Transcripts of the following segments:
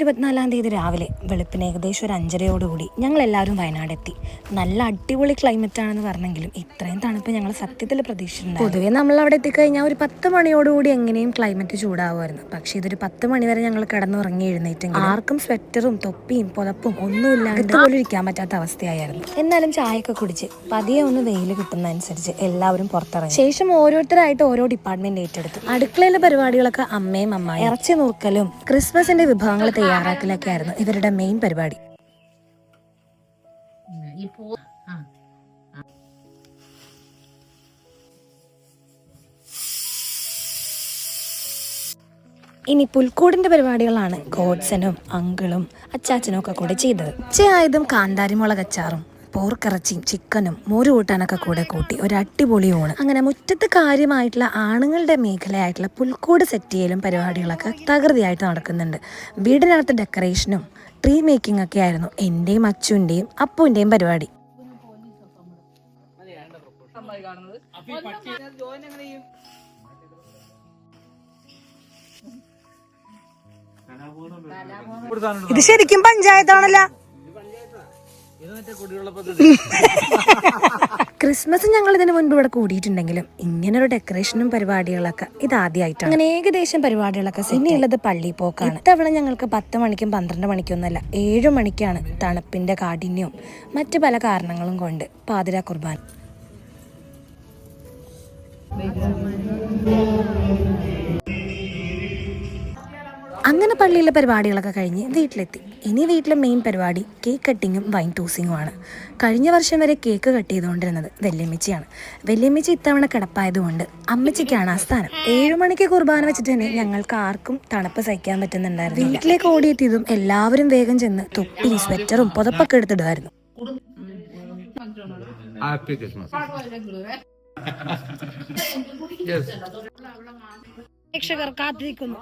24-ാം തീയതി രാവിലെ വെളുപ്പിന് ഏകദേശം ഒരു 5:30 ഞങ്ങളെല്ലാവരും വയനാടെത്തി. നല്ല അടിപൊളി ക്ലൈമറ്റ് ആണെന്ന് പറഞ്ഞെങ്കിലും ഇത്രയും തണുപ്പ് ഞങ്ങൾ സത്യത്തിൽ പ്രതീക്ഷിച്ചിട്ടുണ്ട്. പൊതുവേ നമ്മൾ അവിടെ എത്തിക്കഴിഞ്ഞാൽ ഒരു 10 മണിയോടുകൂടി എങ്ങനെയും ക്ലൈമറ്റ് ചൂടാവുമായിരുന്നു. പക്ഷേ ഇതൊരു 10 മണി വരെ ഞങ്ങൾ കിടന്നുറങ്ങി എഴുന്നേറ്റെങ്കിൽ ആർക്കും സ്വെറ്ററും തൊപ്പിയും പുതപ്പും ഒന്നുമില്ലാണ്ട് പോലും ഇരിക്കാൻ പറ്റാത്ത അവസ്ഥയായിരുന്നു. എന്നാലും ചായയൊക്കെ കുടിച്ച് പതിയെ ഒന്ന് വെയിൽ കിട്ടുന്നതനുസരിച്ച് എല്ലാവരും പുറത്തിറങ്ങി. ശേഷം ഓരോരുത്തരായിട്ട് ഓരോ ഡിപ്പാർട്ട്മെന്റ് ഏറ്റെടുത്തു. അടുക്കളയിലെ പരിപാടികളൊക്കെ അമ്മയും അമ്മായും ഇറച്ചി നുറുക്കലും ക്രിസ്മസിന്റെ വിഭവങ്ങൾ തയ്യാറാക്കലൊക്കെ ആയിരുന്നു ഇവരുടെ മെയിൻ പരിപാടി. ഇനി പുൽക്കൂടിന്റെ പരിപാടികളാണ് ഗോഡ്സനും അങ്കിളും അച്ചാച്ചനും ഒക്കെ കൂടെ ചെയ്തത്. ഉച്ചയായതും കാന്താരിമുളക് അച്ചാറും പോർക്കിറച്ചിയും ചിക്കനും മോര് കൂട്ടാനൊക്കെ കൂടെ കൂട്ടി ഒരു അടിപൊളി ഊണ്. അങ്ങനെ മുറ്റത്ത് കാര്യമായിട്ടുള്ള ആണുങ്ങളുടെ മേഖലയായിട്ടുള്ള പുൽക്കൂട് സെറ്റ് ചെയ്യലും പരിപാടികളൊക്കെ തകൃതിയായിട്ട് നടക്കുന്നുണ്ട്. വീടിനകത്ത് ഡെക്കറേഷനും ട്രീ മേക്കിംഗ് ഒക്കെ ആയിരുന്നു എന്റെയും അച്ചുവിന്റെയും അപ്പുവിന്റെയും പരിപാടി. ഇത് ശരിക്കും പഞ്ചായത്താണല്ലോ. ക്രിസ്മസ് ഞങ്ങൾ ഇതിന് മുൻപ് ഇവിടെ കൂടിയിട്ടുണ്ടെങ്കിലും ഇങ്ങനൊരു ഡെക്കറേഷനും പരിപാടികളൊക്കെ ഇതാദ്യമായിട്ടാണ്. അങ്ങനെ ഏകദേശം പരിപാടികളൊക്കെ പിന്നെയുള്ളത് പള്ളി പോക്കാണ്. ഇത്തവണ ഞങ്ങൾക്ക് 10 മണിക്കും 12 മണിക്കൊന്നല്ല 7 മണിക്കാണ് തണുപ്പിന്റെ കാഠിന്യവും മറ്റു പല കാരണങ്ങളും കൊണ്ട് പാതിരാ കുർബാന. അങ്ങനെ പള്ളിയിലെ പരിപാടികളൊക്കെ കഴിഞ്ഞ് വീട്ടിലെത്തി. ഇനി വീട്ടിലെ മെയിൻ പരിപാടി കേക്ക് കട്ടിങ്ങും വൈൻ ടോസിങ്ങും ആണ്. കഴിഞ്ഞ വർഷം വരെ കേക്ക് കട്ട് ചെയ്തുകൊണ്ടിരുന്നത് വല്യമ്മച്ചിയാണ്. വല്യമ്മച്ചി ഇത്തവണ കിടപ്പായതുകൊണ്ട് അമ്മച്ചിക്കാണ് ആ സ്ഥാനം. 7 മണിക്ക് കുർബാന വെച്ചിട്ട് തന്നെ ഞങ്ങൾക്ക് ആർക്കും തണുപ്പ് സഹിക്കാൻ പറ്റുന്നുണ്ടായിരുന്നു. വീട്ടിലേക്ക് ഓടിയെത്തിയതും എല്ലാവരും വേഗം ചെന്ന് തൊപ്പിയും സ്വെറ്ററും പുതപ്പൊക്കെ എടുത്തിടുമായിരുന്നു. പ്രേക്ഷകർ കാത്തിരിക്കുന്നു.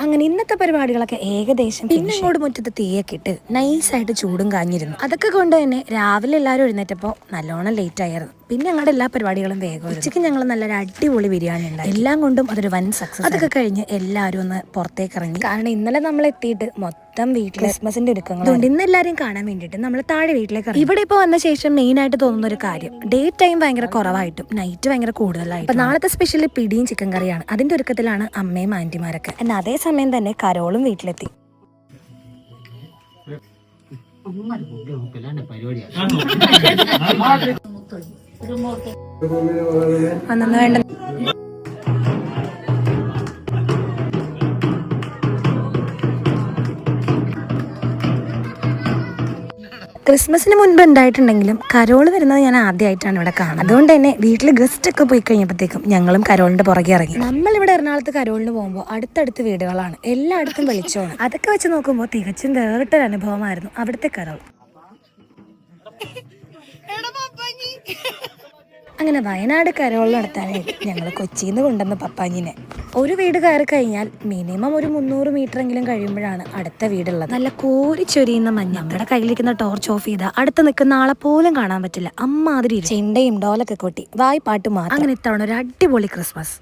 അങ്ങനെ ഇന്നത്തെ പരിപാടികളൊക്കെ ഏകദേശം പിന്നെ ഇങ്ങോട്ട് മുറ്റത്ത് തീയൊക്കെ ഇട്ട് നൈസായിട്ട് ചൂടും കാഞ്ഞിരുന്നു. അതൊക്കെ കൊണ്ട് തന്നെ രാവിലെ എല്ലാവരും എഴുന്നേറ്റപ്പോൾ നല്ലോണം ലേറ്റ് ആയിരുന്നു. പിന്നെ ഞങ്ങളുടെ എല്ലാ പരിപാടികളും വേഗം. ഉച്ചയ്ക്ക് ഞങ്ങൾ നല്ലൊരു അടിപൊളി ബിരിയാണി ഉണ്ടായി. എല്ലാം കൊണ്ടും അതൊരു വൻ സക്സസ്. അതൊക്കെ കഴിഞ്ഞ് എല്ലാവരും ഒന്ന് പുറത്തേക്ക് ഇറങ്ങി. കാരണം ഇന്നലെ നമ്മൾ എത്തിയിട്ട് മൊത്തം വീട്ടിൽ ക്രിസ്മസിന്റെ ഒരുക്കങ്ങൾ. അതുകൊണ്ട് ഇന്ന് എല്ലാവരും കാണാൻ വേണ്ടിയിട്ട് നമ്മൾ താഴെ വീട്ടിലേക്ക് ഇറങ്ങി. ഇവിടെ ഇപ്പോൾ വന്ന ശേഷം മെയിൻ ആയിട്ട് തോന്നുന്ന ഒരു കാര്യം ഡേ ടൈം ഭയങ്കര കുറവായിട്ടും നൈറ്റ് ഭയങ്കര കൂടുതലായിട്ടും. അപ്പൊ നാളത്തെ സ്പെഷ്യലി പിടിയും ചിക്കൻ കറിയാണ്. അതിന്റെ ഒരുക്കത്തിലാണ് അമ്മയും ആന്റിമാരൊക്കെ. എന്നാൽ അതേ സമയം തന്നെ കരോളും വീട്ടിലെത്തി. അന്നു വേണ്ട ക്രിസ്മസിന് മുൻപ് ഉണ്ടായിട്ടുണ്ടെങ്കിലും കരോള് വരുന്നത് ഞാൻ ആദ്യമായിട്ടാണ് ഇവിടെ കാണുന്നത്. അതുകൊണ്ട് തന്നെ വീട്ടിൽ ഗസ്റ്റ് ഒക്കെ പോയി കഴിഞ്ഞപ്പോഴത്തേക്കും ഞങ്ങളും കരോളിന്റെ പുറകെ ഇറങ്ങി. നമ്മളിവിടെ എറണാകുളത്ത് കരോളിന് പോകുമ്പോൾ അടുത്തടുത്ത് വീടുകളാണ്, എല്ലായിടത്തും വെളിച്ചമാണ്. അതൊക്കെ വെച്ച് നോക്കുമ്പോൾ തികച്ചും വേറിട്ടൊരു അനുഭവമായിരുന്നു അവിടുത്തെ കരോൾ. അങ്ങനെ വയനാട് കരോൾ നടത്താനായിട്ട് ഞങ്ങൾ കൊച്ചിയിൽ നിന്ന് കൊണ്ടുവന്ന പപ്പാഞ്ഞിനെ. ഒരു വീട് കയറി കഴിഞ്ഞാൽ മിനിമം ഒരു 300 മീറ്ററെങ്കിലും കഴിയുമ്പോഴാണ് അടുത്ത വീടുള്ളത്. നല്ല കോരിച്ചൊരിയുന്ന മഞ്ഞ. നമ്മുടെ കയ്യിലിരിക്കുന്ന ടോർച്ച് ഓഫ് ചെയ്താൽ അടുത്ത് നിൽക്കുന്ന ആളെ പോലും കാണാൻ പറ്റില്ല. അമ്മാതിരി ചെണ്ടയും ഡോലൊക്കെ കൊട്ടി വായ്പാട്ട് മാറി. അങ്ങനെ ഇത്തവണ ഒരു അടിപൊളി ക്രിസ്മസ്.